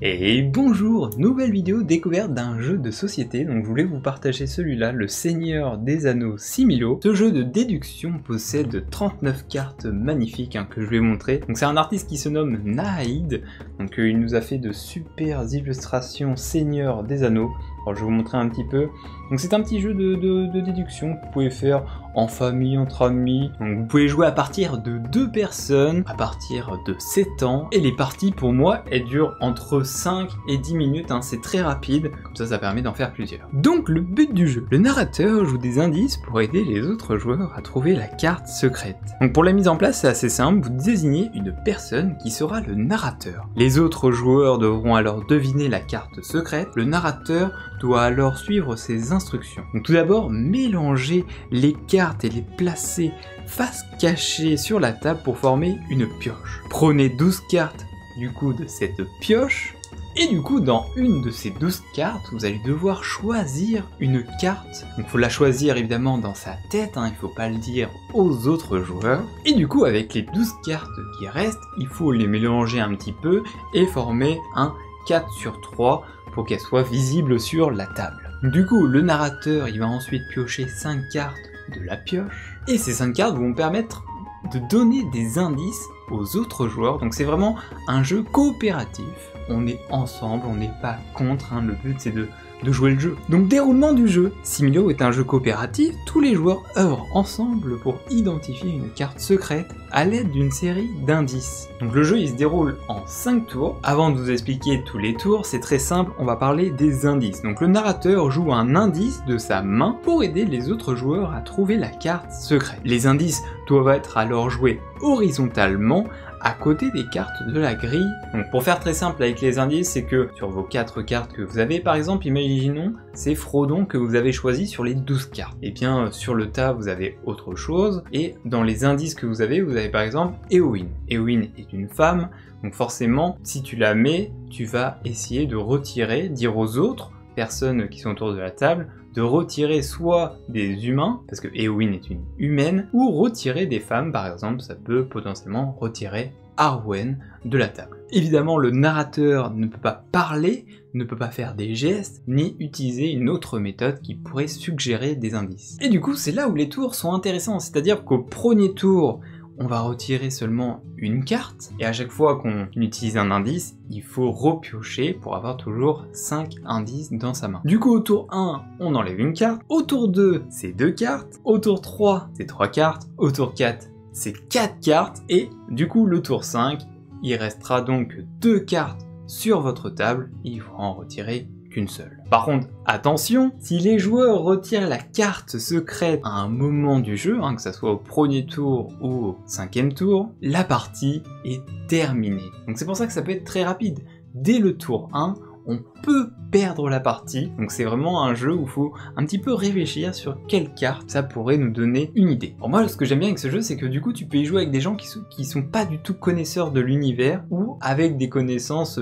Et bonjour, nouvelle vidéo découverte d'un jeu de société, donc je voulais vous partager celui-là, le Seigneur des Anneaux Similo. Ce jeu de déduction possède 39 cartes magnifiques que je vais vous montrer. Donc c'est un artiste qui se nomme Nahaïd, donc il nous a fait de super illustrations Seigneur des Anneaux. Alors je vais vous montrer un petit peu. Donc c'est un petit jeu de déduction que vous pouvez faire en famille, entre amis. Donc vous pouvez jouer à partir de 2 personnes, à partir de 7 ans. Et les parties pour moi, elles durent entre 5 et 10 minutes, c'est très rapide. Comme ça permet d'en faire plusieurs. Donc le but du jeu, le narrateur joue des indices pour aider les autres joueurs à trouver la carte secrète. Donc pour la mise en place, c'est assez simple, vous désignez une personne qui sera le narrateur. Les autres joueurs devront alors deviner la carte secrète. Le narrateur doit alors suivre ses instructions. Donc tout d'abord, mélangez les cartes et les placer face cachée sur la table pour former une pioche. Prenez 12 cartes du coup de cette pioche, et du coup dans une de ces 12 cartes, vous allez devoir choisir une carte. Donc il faut la choisir évidemment dans sa tête, il ne faut pas le dire aux autres joueurs. Et du coup avec les 12 cartes qui restent, il faut les mélanger un petit peu et former un 4 sur 3 pour qu'elles soient visibles sur la table. Du coup le narrateur il va ensuite piocher 5 cartes de la pioche, et ces 5 cartes vont permettre de donner des indices aux autres joueurs. Donc c'est vraiment un jeu coopératif, on est ensemble, on n'est pas contre, le but c'est de jouer le jeu. Donc déroulement du jeu, Similo est un jeu coopératif, tous les joueurs œuvrent ensemble pour identifier une carte secrète à l'aide d'une série d'indices. Donc le jeu il se déroule en 5 tours. Avant de vous expliquer tous les tours, c'est très simple, on va parler des indices. Donc le narrateur joue un indice de sa main pour aider les autres joueurs à trouver la carte secrète. Les indices doivent être alors joués horizontalement à côté des cartes de la grille. Donc pour faire très simple avec les indices, c'est que sur vos 4 cartes que vous avez, par exemple, imaginons, c'est Frodon que vous avez choisi sur les 12 cartes. Et bien sur le tas, vous avez autre chose, et dans les indices que vous avez par exemple Éowyn. Éowyn est une femme, donc forcément, si tu la mets, tu vas essayer de retirer, dire aux autres personnes qui sont autour de la table, de retirer soit des humains, parce que Éowyn est une humaine, ou retirer des femmes, par exemple, ça peut potentiellement retirer Arwen de la table. Évidemment, le narrateur ne peut pas parler, ne peut pas faire des gestes, ni utiliser une autre méthode qui pourrait suggérer des indices. Et du coup, c'est là où les tours sont intéressants, c'est-à-dire qu'au premier tour, on va retirer seulement une carte, et à chaque fois qu'on utilise un indice, il faut repiocher pour avoir toujours 5 indices dans sa main. Du coup, au tour 1, on enlève une carte, au tour 2, c'est 2 cartes, au tour 3, c'est 3 cartes, au tour 4, c'est 4 cartes, et du coup, le tour 5, il restera donc 2 cartes sur votre table, et il faudra en retirer qu'une seule. Par contre, attention, si les joueurs retirent la carte secrète à un moment du jeu, que ce soit au premier tour ou au 5e tour, la partie est terminée. Donc c'est pour ça que ça peut être très rapide. Dès le tour 1, on peut perdre la partie, donc c'est vraiment un jeu où il faut un petit peu réfléchir sur quelle carte ça pourrait nous donner une idée. Alors moi, ce que j'aime bien avec ce jeu, c'est que du coup tu peux y jouer avec des gens qui sont pas du tout connaisseurs de l'univers, ou avec des connaissances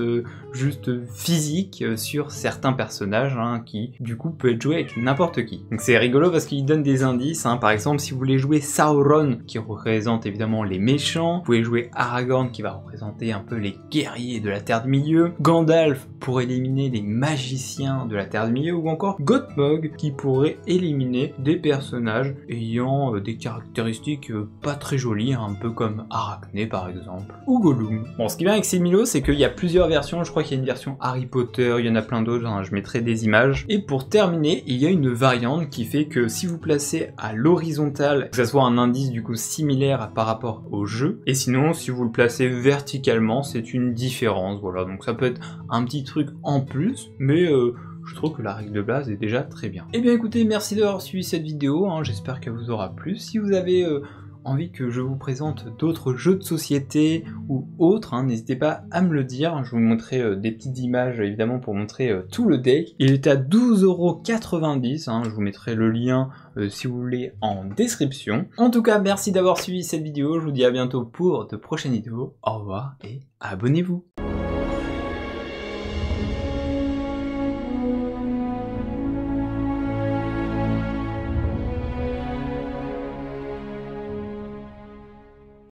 juste physiques sur certains personnages, qui du coup peut être joué avec n'importe qui. Donc c'est rigolo parce qu'il donne des indices, par exemple si vous voulez jouer Sauron, qui représente évidemment les méchants, vous pouvez jouer Aragorn qui va représenter un peu les guerriers de la Terre du Milieu, Gandalf pour éliminer les magiciens de la Terre du Milieu, ou encore Gothmog qui pourrait éliminer des personnages ayant des caractéristiques pas très jolies, un peu comme Arachné par exemple, ou Gollum. Bon, ce qui est bien avec Similo, c'est qu'il y a plusieurs versions, je crois qu'il y a une version Harry Potter, il y en a plein d'autres, je mettrai des images. Et pour terminer, il y a une variante qui fait que si vous placez à l'horizontale, que ça soit un indice du coup similaire par rapport au jeu, et sinon si vous le placez verticalement, c'est une différence, voilà, donc ça peut être un petit truc en plus, mais je trouve que la règle de base est déjà très bien. Et bien écoutez, merci d'avoir suivi cette vidéo, j'espère qu'elle vous aura plu. Si vous avez envie que je vous présente d'autres jeux de société ou autres, n'hésitez pas à me le dire, je vous montrerai des petites images évidemment pour montrer tout le deck. Il est à 12,90 €, je vous mettrai le lien si vous voulez en description. En tout cas, merci d'avoir suivi cette vidéo, je vous dis à bientôt pour de prochaines vidéos, au revoir et abonnez-vous.